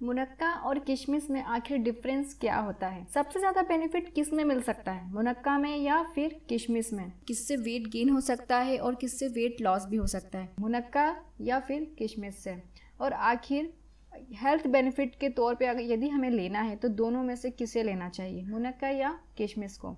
मुनक्का और किशमिश में आखिर डिफरेंस क्या होता है? सबसे ज्यादा बेनिफिट किस में मिल सकता है, मुनक्का में या फिर किशमिश में? किससे वेट गेन हो सकता है और किससे वेट लॉस भी हो सकता है, मुनक्का या फिर किशमिश से? और आखिर हेल्थ बेनिफिट के तौर पे अगर यदि हमें लेना है तो दोनों में से किसे लेना चाहिए, मुनक्का या किशमिश को?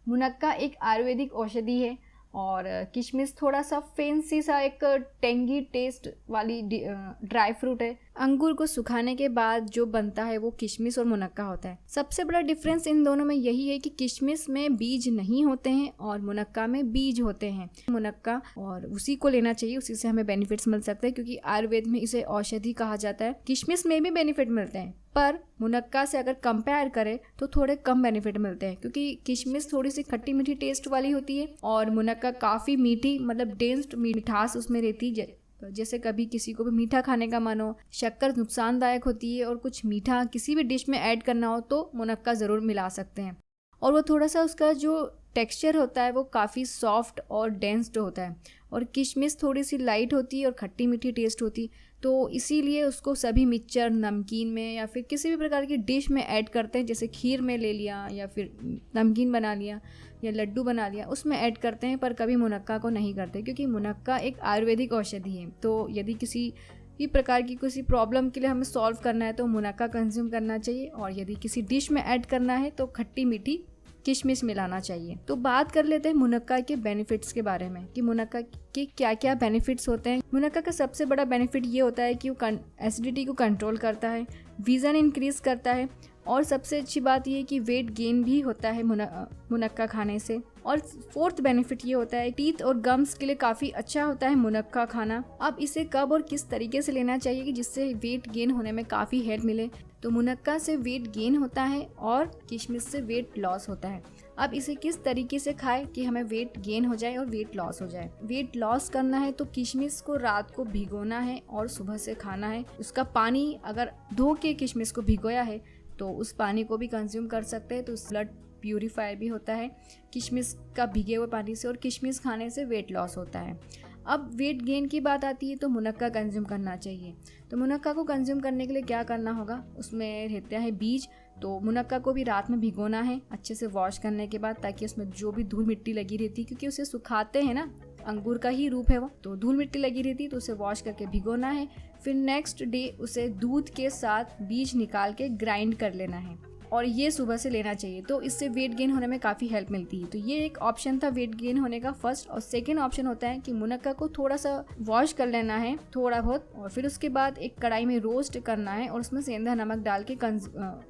मुनक्का एक आयुर्वेदिक औषधि है और किशमिश थोड़ा सा फैंसी सा एक टेंगी टेस्ट वाली ड्राई फ्रूट है। अंगूर को सुखाने के बाद जो बनता है वो किशमिश और मुनक्का होता है। सबसे बड़ा डिफरेंस इन दोनों में यही है कि किशमिश में बीज नहीं होते हैं और मुनक्का में बीज होते हैं। मुनक्का और उसी को लेना चाहिए, उसी से हमें बेनिफिट्स मिल सकते हैं क्योंकि आयुर्वेद में इसे औषधि कहा जाता है। किशमिश में भी बेनिफिट मिलते हैं पर मुनक्का से अगर कंपेयर करें तो थोड़े कम बेनिफिट मिलते हैं क्योंकि किशमिश थोड़ी सी खट्टी मीठी टेस्ट वाली होती है और मुनक्का काफ़ी मीठी, मतलब डेंस्ड मिठास उसमें रहती है। जैसे कभी किसी को भी मीठा खाने का मन हो, शक्कर नुकसानदायक होती है और कुछ मीठा किसी भी डिश में ऐड करना हो तो मुनक्का ज़रूर मिला सकते हैं। और वो थोड़ा सा उसका जो टेक्सचर होता है वो काफ़ी सॉफ्ट और डेंस्ड होता है और किशमिश थोड़ी सी लाइट होती है और खट्टी मीठी टेस्ट होती, तो इसीलिए उसको सभी मिक्सचर, नमकीन में या फिर किसी भी प्रकार की डिश में ऐड करते हैं। जैसे खीर में ले लिया या फिर नमकीन बना लिया या लड्डू बना लिया, उसमें ऐड करते हैं, पर कभी मुनक्का को नहीं करते क्योंकि मुनक्का एक आयुर्वेदिक औषधि है। तो यदि किसी भी प्रकार की किसी प्रॉब्लम के लिए हमें सॉल्व करना है तो मुनक्का कंज्यूम करना चाहिए और यदि किसी डिश में ऐड करना है तो खट्टी मीठी किशमिश मिलाना चाहिए। तो बात कर लेते हैं मुनक्का के बेनिफिट्स के बारे में कि मुनक्का के क्या क्या बेनिफिट्स होते हैं। मुनक्का का सबसे बड़ा बेनिफिट ये होता है कि वो एसिडिटी को कंट्रोल करता है, विजन इंक्रीज करता है और सबसे अच्छी बात ये है कि वेट गेन भी होता है मुनक्का खाने से। और फोर्थ बेनिफिट ये होता है टीथ और गम्स के लिए काफ़ी अच्छा होता है मुनक्का खाना। अब इसे कब और किस तरीके से लेना चाहिए कि जिससे वेट गेन होने में काफ़ी हेल्प मिले, तो मुनक्का से वेट गेन होता है और किशमिश से वेट लॉस होता है। अब इसे किस तरीके से खाएं कि हमें वेट गेन हो जाए और वेट लॉस हो जाए। वेट लॉस करना है तो किशमिश को रात को भिगोना है और सुबह से खाना है। उसका पानी अगर धो के किशमिश को भिगोया है तो उस पानी को भी कंज्यूम कर सकते हैं, तो ब्लड प्यूरीफायर भी होता है किशमिश का भिगे हुए पानी से और किशमिश खाने से वेट लॉस होता है। अब वेट गेन की बात आती है तो मुनक्का कंज्यूम करना चाहिए। तो मुनक्का को कंज्यूम करने के लिए क्या करना होगा, उसमें रहते हैं बीज, तो मुनक्का को भी रात में भिगोना है अच्छे से वॉश करने के बाद, ताकि उसमें जो भी धूल मिट्टी लगी रहती है, क्योंकि उसे सुखाते हैं ना, अंगूर का ही रूप है वो, तो धूल मिट्टी लगी रहती है, तो उसे वॉश करके भिगोना है। फिर नेक्स्ट डे उसे दूध के साथ बीज निकाल के ग्राइंड कर लेना है और ये सुबह से लेना चाहिए। तो इससे वेट गेन होने में काफ़ी हेल्प मिलती है। तो ये एक ऑप्शन था वेट गेन होने का फर्स्ट। और सेकेंड ऑप्शन होता है कि मुनक्का को थोड़ा सा वॉश कर लेना है थोड़ा बहुत, और फिर उसके बाद एक कढ़ाई में रोस्ट करना है और उसमें सेंधा नमक डाल के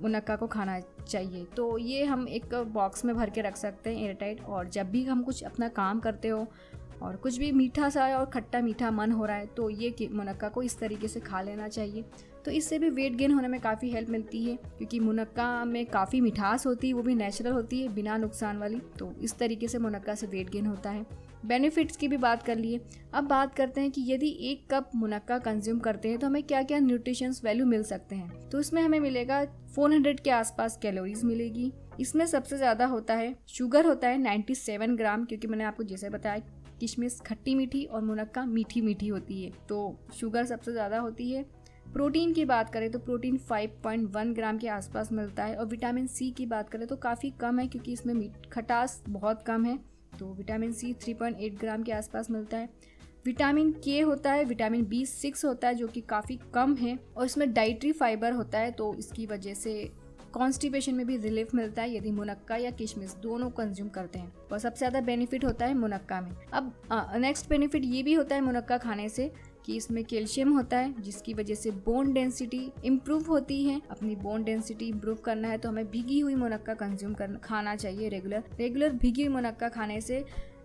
मुनक्का को खाना चाहिए। तो ये हम एक बॉक्स में भर के रख सकते हैं एयरटाइट, और जब भी हम कुछ अपना काम करते हो और कुछ भी मीठा सा और खट्टा मीठा मन हो रहा है तो ये मुनक्का को इस तरीके से खा लेना चाहिए। तो इससे भी वेट गेन होने में काफ़ी हेल्प मिलती है क्योंकि मुनक्का में काफ़ी मिठास होती है, वो भी नेचुरल होती है बिना नुकसान वाली। तो इस तरीके से मुनक्का से वेट गेन होता है। बेनिफिट्स की भी बात कर लिए, अब बात करते हैं कि यदि 1 कप मुनक्का कंज्यूम करते हैं तो हमें क्या क्या न्यूट्रिशंस वैल्यू मिल सकते हैं। तो इसमें हमें मिलेगा 400 के आसपास कैलोरीज मिलेगी। इसमें सबसे ज़्यादा होता है शुगर, होता है 97 ग्राम, क्योंकि मैंने आपको जैसे बताया किशमिश खट्टी मीठी और मुनक्का मीठी मीठी होती है, तो शुगर सबसे ज़्यादा होती है। प्रोटीन की बात करें तो प्रोटीन 5.1 ग्राम के आसपास मिलता है। और विटामिन सी की बात करें तो काफ़ी कम है क्योंकि इसमें खटास बहुत कम है, तो विटामिन सी 3.8 ग्राम के आसपास मिलता है। विटामिन के होता है, विटामिन B6 होता है जो कि काफ़ी कम है, और इसमें डाइटरी फाइबर होता है, तो इसकी वजह से कॉन्स्टिपेशन में भी रिलीफ मिलता है यदि मुनक्का या किशमिश दोनों कंज्यूम करते हैं। और सबसे ज़्यादा बेनिफिट होता है मुनक्का में। अब नेक्स्ट बेनिफिट ये भी होता है मुनक्का खाने से कि इसमें कैल्शियम होता है, जिसकी वजह से बोन डेंसिटी इम्प्रूव होती है। अपनी बोन डेंसिटी इम्प्रूव करना है तो हमें भीगी हुई मुनक्का कंज्यूम खाना चाहिए रेगुलर भीगी हुई मुनक्का खाने से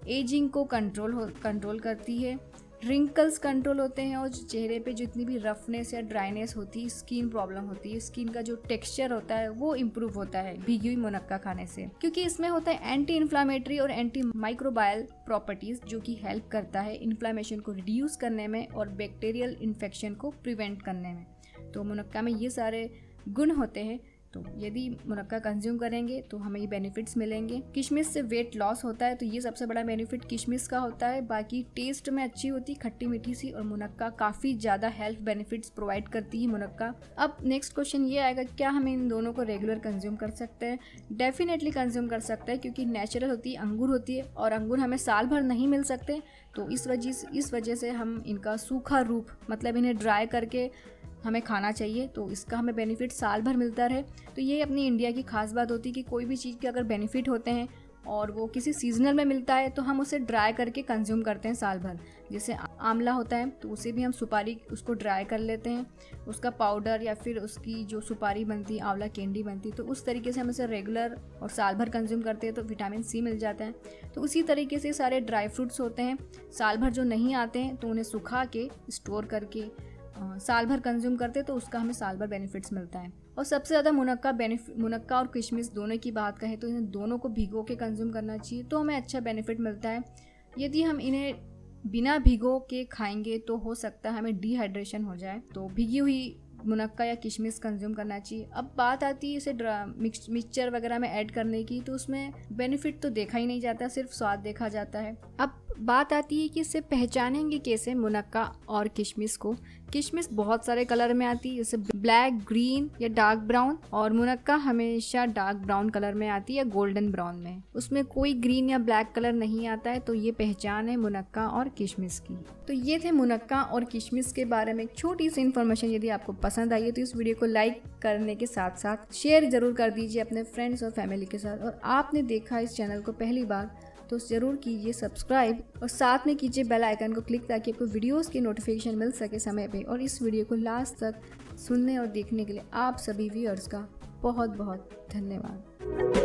एजिंग को कंट्रोल करती है, रिंकल्स कंट्रोल होते हैं, और चेहरे पे जितनी भी रफनेस या ड्राइनेस होती है, स्किन प्रॉब्लम होती है, स्किन का जो टेक्सचर होता है वो इम्प्रूव होता है भीगी हुई मुनक्का खाने से, क्योंकि इसमें होता है एंटी इन्फ्लामेटरी और एंटी माइक्रोबायल प्रॉपर्टीज जो कि हेल्प करता है इन्फ्लामेशन को रिड्यूस करने में और बैक्टीरियल इन्फेक्शन को प्रिवेंट करने में। तो मुनक्का में ये सारे गुण होते हैं। तो यदि मुनक्का कंज्यूम करेंगे तो हमें ये बेनिफिट्स मिलेंगे। किशमिश से वेट लॉस होता है, तो ये सबसे बड़ा बेनिफिट किशमिश का होता है। बाकी टेस्ट में अच्छी होती, खट्टी मीठी सी, और मुनक्का काफ़ी ज़्यादा हेल्थ बेनिफिट्स प्रोवाइड करती है मुनक्का। अब नेक्स्ट क्वेश्चन ये आएगा, क्या हम इन दोनों को रेगुलर कंज्यूम कर सकते हैं? डेफिनेटली कंज्यूम कर सकते हैं, क्योंकि नेचुरल होती है, अंगूर होती है, और अंगूर हमें साल भर नहीं मिल सकते। तो इस वजह से हम इनका सूखा रूप, मतलब इन्हें ड्राई करके हमें खाना चाहिए, तो इसका हमें बेनिफिट साल भर मिलता रहे। तो ये अपनी इंडिया की खास बात होती है कि कोई भी चीज़ के अगर बेनिफिट होते हैं और वो किसी सीजनल में मिलता है तो हम उसे ड्राई करके कंज्यूम करते हैं साल भर। जैसे आंवला होता है तो उसे भी हम सुपारी उसको ड्राई कर लेते हैं, उसका पाउडर या फिर उसकी जो सुपारी बनती है, आंवला कैंडी बनती है, तो उस तरीके से हम इसे रेगुलर और साल भर कंज्यूम करते हैं तो विटामिन सी मिल जाता है। तो उसी तरीके से सारे ड्राई फ्रूट्स होते हैं, साल भर जो नहीं आते हैं तो उन्हें सुखा के स्टोर करके साल भर कंज्यूम करते तो उसका हमें साल भर बेनिफिट्स मिलता है। और सबसे ज़्यादा मुनक्का और किशमिश दोनों की बात कहें तो इन दोनों को भिगो के कंज्यूम करना चाहिए, तो हमें अच्छा बेनिफिट मिलता है। यदि हम इन्हें बिना भिगो के खाएंगे तो हो सकता है हमें डिहाइड्रेशन हो जाए, तो भिगी हुई मुनक्का या किशमिश कंज्यूम करना चाहिए। अब बात आती है इसे मिक्सचर वगैरह में ऐड करने की, तो उसमें बेनिफिट तो देखा ही नहीं जाता, सिर्फ स्वाद देखा जाता है। अब बात आती है कि इससे पहचानेंगे कैसे मुनक्का और किशमिश को। किशमिश बहुत सारे कलर में आती है, जैसे ब्लैक, ग्रीन या डार्क ब्राउन, और मुनक्का हमेशा डार्क ब्राउन कलर में आती है या गोल्डन ब्राउन में, उसमें कोई ग्रीन या ब्लैक कलर नहीं आता है। तो ये पहचान है मुनक्का और किशमिश की। तो ये थे मुनक्का और किशमिश के बारे में एक छोटी सी इन्फॉर्मेशन। यदि आपको पसंद आई है तो इस वीडियो को लाइक करने के साथ साथ शेयर जरूर कर दीजिए अपने फ्रेंड्स और फैमिली के साथ। और आपने देखा इस चैनल को पहली बार तो ज़रूर कीजिए सब्सक्राइब और साथ में कीजिए बेल आइकन को क्लिक, ताकि आपको वीडियोस की नोटिफिकेशन मिल सके समय पे। और इस वीडियो को लास्ट तक सुनने और देखने के लिए आप सभी व्यूअर्स का बहुत बहुत धन्यवाद।